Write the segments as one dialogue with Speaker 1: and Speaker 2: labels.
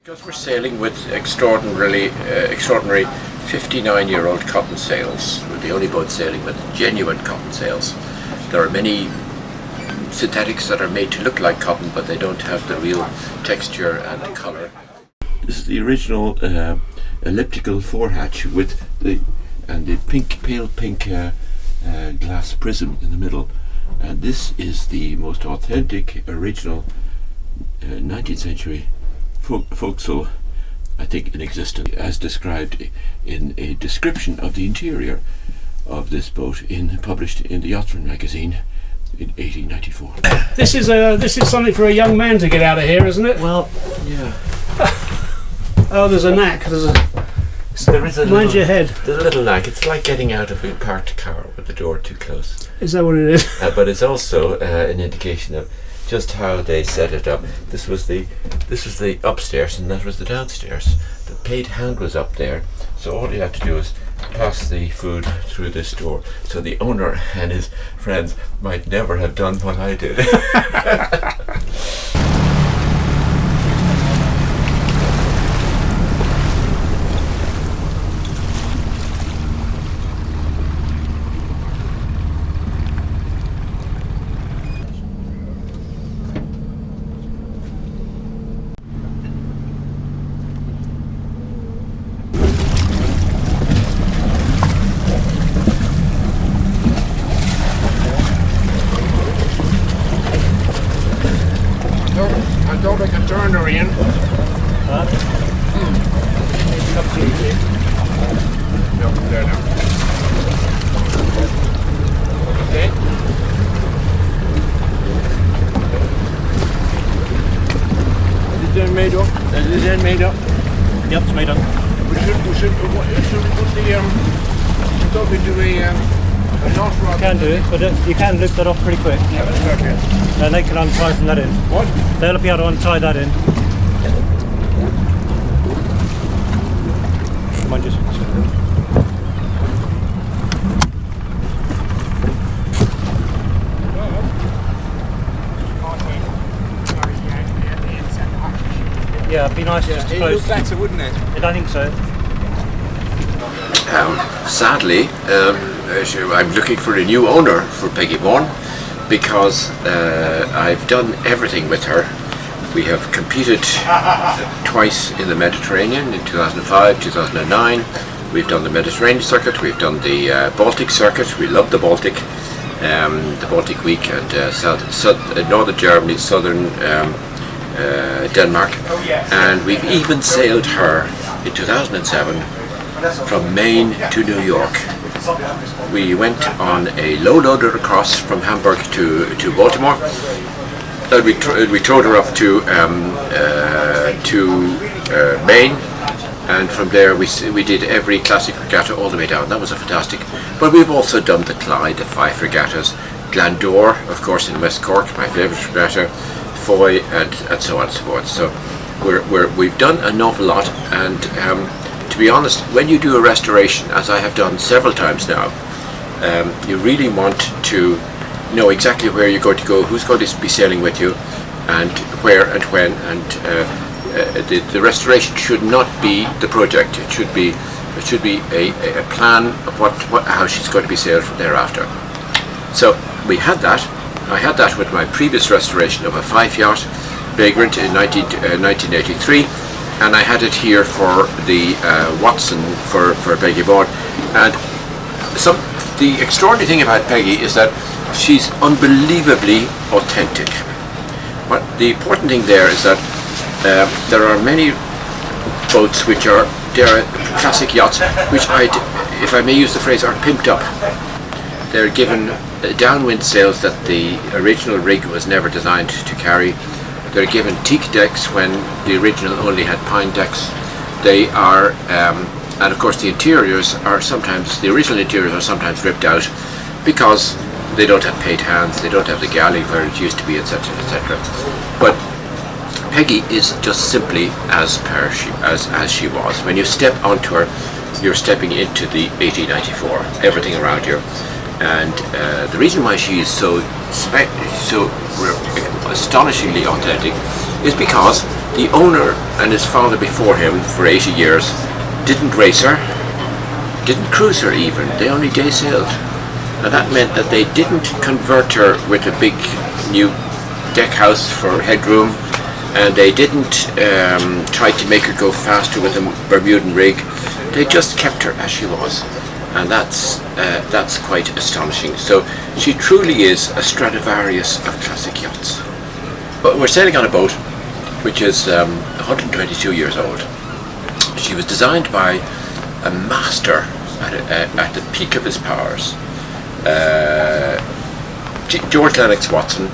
Speaker 1: Because we're sailing with extraordinary 59-year-old cotton sails. We're the only boat sailing with genuine cotton sails. There are many synthetics that are made to look like cotton, but they don't have the real texture and colour. This is the original elliptical forehatch with the pale pink glass prism in the middle. And this is the most authentic, original 19th century forecastle, I think, in existence, as described in a description of the interior of this boat published in the Yachtsman magazine in 1894.
Speaker 2: This is something for a young man to get out of here, isn't it?
Speaker 1: Well, yeah.
Speaker 2: Oh, there's a knack.
Speaker 1: There is
Speaker 2: mind your head.
Speaker 1: There's a little knack. It's like getting out of a parked car with the door too close.
Speaker 2: Is that what it is?
Speaker 1: But it's also an indication of just how they set it up. This was the upstairs and that was the downstairs. The paid hand was up there, so all you have to do is pass the food through this door. So the owner and his friends might never have done what I did. Don't make a turn, Ian. No, there now. Okay. Is it made up? Is it made up?
Speaker 3: Yep, it's made up.
Speaker 1: Should we put the stuff into a knot rod?
Speaker 3: You can do it, but you can lift that off pretty quick.
Speaker 1: Yeah, that's okay.
Speaker 3: And they can untie from that end.
Speaker 1: What?
Speaker 3: They'll be able to untie that end. Mind just. Yeah, it'd be nice just to close.
Speaker 1: It would better, wouldn't it?
Speaker 3: I think so.
Speaker 1: Sadly, I'm looking for a new owner for Peggy Bawn, because I've done everything with her. We have competed twice in the Mediterranean, in 2005, 2009. We've done the Mediterranean circuit, we've done the Baltic circuit. We love the Baltic Week, and northern Germany, southern Denmark. And we've even sailed her in 2007 from Maine to New York. We went on a low-loader across from Hamburg to Baltimore, and we towed her up to Maine, and from there we did every classic regatta all the way down. That was a fantastic. But we've also done the Clyde, the Fife regattas, Glandore, of course, in West Cork, my favourite regatta, Foy, and so on and so forth. So we've done an awful lot, and to be honest, when you do a restoration, as I have done several times now, you really want to know exactly where you're going to go, who's going to be sailing with you, and where and when. And the restoration should not be the project. It should be a plan of how she's going to be sailed from thereafter. So we had that. I had that with my previous restoration of a Fife yacht, Vagrant, in 1983. And I had it here for the Watson for Peggy Bawn. And the extraordinary thing about Peggy is that she's unbelievably authentic. But the important thing there is that there are many boats which are classic yachts, which if I may use the phrase, are pimped up. They're given downwind sails that the original rig was never designed to carry. They're given teak decks when the original only had pine decks. They are, and of course the original interiors are sometimes ripped out because they don't have paid hands, they don't have the galley where it used to be, etc., etc. But Peggy is just simply as she was. When you step onto her, you're stepping into the 1894, everything around you. And the reason why she is so astonishingly authentic is because The owner and his father before him for 80 years didn't race her, didn't cruise her even, they only day sailed. And that meant that they didn't convert her with a big new deck house for headroom, and they didn't try to make her go faster with a Bermudan rig. They just kept her as she was, and that's quite astonishing. So she truly is a Stradivarius of classic yachts. But we're sailing on a boat which is 122 years old. She was designed by a master at the peak of his powers. George Lennox Watson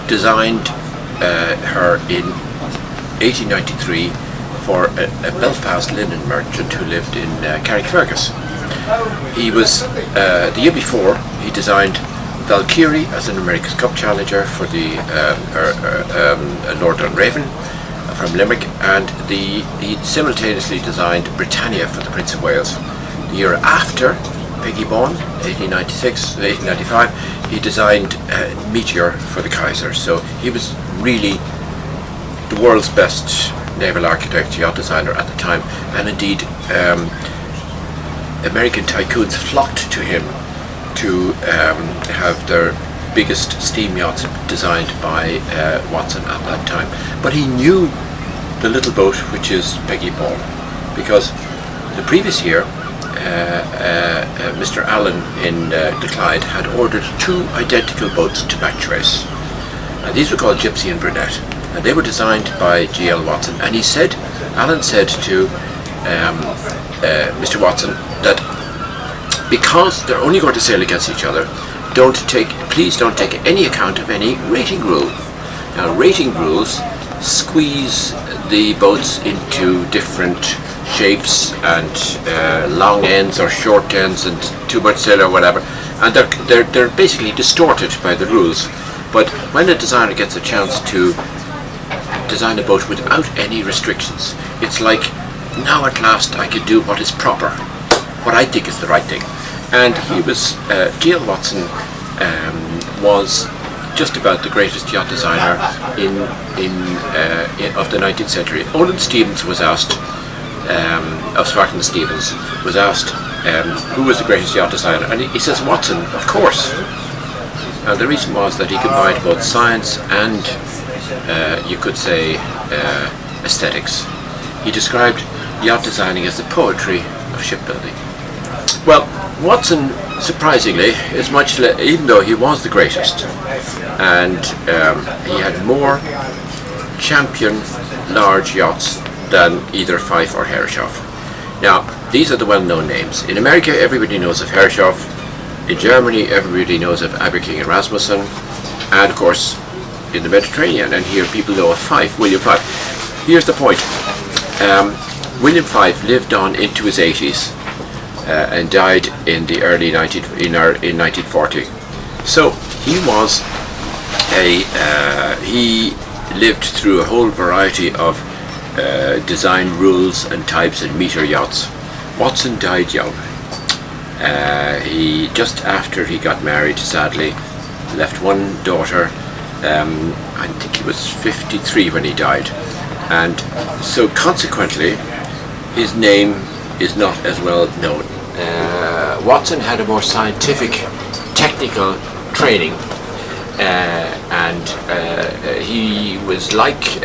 Speaker 1: designed her in 1893 for a Belfast linen merchant who lived in Carrickfergus. He was, the year before, he designed Valkyrie as an America's Cup challenger for the Lord Dunraven from Limerick, and he simultaneously designed Britannia for the Prince of Wales. The year after, Peggy Bawn, 1895, he designed Meteor for the Kaiser. So he was really the world's best naval architect, yacht designer at the time, and indeed American tycoons flocked to him to have their biggest steam yachts designed by Watson at that time. But he knew the little boat which is Peggy Bawn, because the previous year Mr. Allen in the Clyde had ordered 2 identical boats to match race. These were called Gypsy and Brunette, and they were designed by G.L. Watson. And he said, Allen said to Mr. Watson that because they're only going to sail against each other, please don't take any account of any rating rule. Now, rating rules squeeze the boats into different shapes and long ends or short ends and too much sail or whatever, and they're basically distorted by the rules. But when a designer gets a chance to design a boat without any restrictions, it's like, now at last I can do what is proper, what I think is the right thing. And he was, G.L. Watson was just about the greatest yacht designer of the 19th century. Olin Stevens was asked, of Spartan Stevens, was asked who was the greatest yacht designer, and he says Watson, of course. And the reason was that he combined both science and you could say aesthetics. He described yacht designing as the poetry of shipbuilding. Well, Watson, surprisingly, is much even though he was the greatest, and he had more champion large yachts than either Fife or Herreshoff. Now, these are the well-known names. In America, everybody knows of Herreshoff. In Germany, everybody knows of Aberking and Rasmussen, and of course, in the Mediterranean, and here people know of Fife, William Fife. Here's the point. William Fife lived on into his 80s and died in the early in 1940. So he was he lived through a whole variety of design rules and types and meter yachts. Watson died young. He just after he got married, sadly, left one daughter. I think he was 53 when he died, and so consequently his name is not as well known. Watson had a more scientific, technical training, and he was like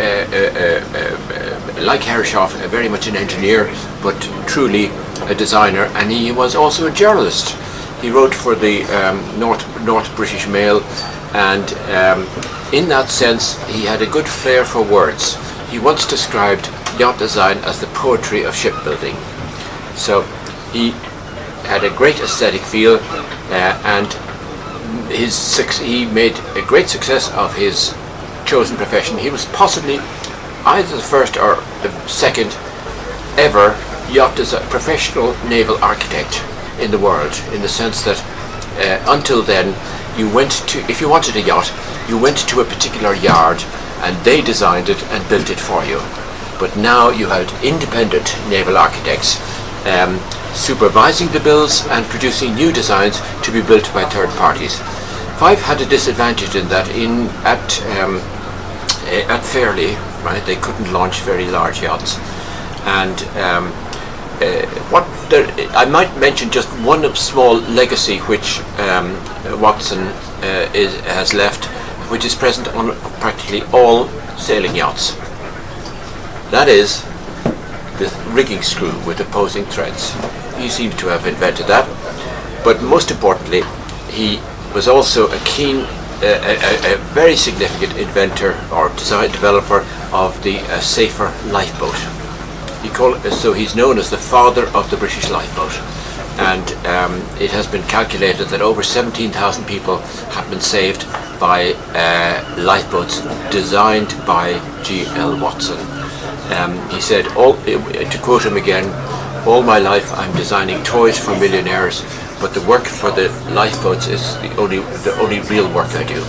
Speaker 1: Herreshoff, very much an engineer, but truly a designer, and he was also a journalist. He wrote for the North British Mail, and in that sense he had a good flair for words. He once described yacht design as the poetry of shipbuilding. So he had a great aesthetic feel, and he made a great success of his chosen profession. He was possibly either the first or the second ever professional naval architect in the world, in the sense that until then if you wanted a yacht, you went to a particular yard and they designed it and built it for you. But now you had independent naval architects supervising the bills and producing new designs to be built by third parties. Fife had a disadvantage in that at Fairley, right? They couldn't launch very large yachts. And I might mention just one small legacy which Watson has left, which is present on practically all sailing yachts. That is the rigging screw with opposing threads. He seems to have invented that, but most importantly, he was also a keen, a very significant inventor or design developer of the safer lifeboat. So he's known as the father of the British lifeboat, and it has been calculated that over 17,000 people have been saved by lifeboats designed by G.L. Watson. He said, to quote him again, "All my life I'm designing toys for millionaires, but the work for the lifeboats is the only real work I do."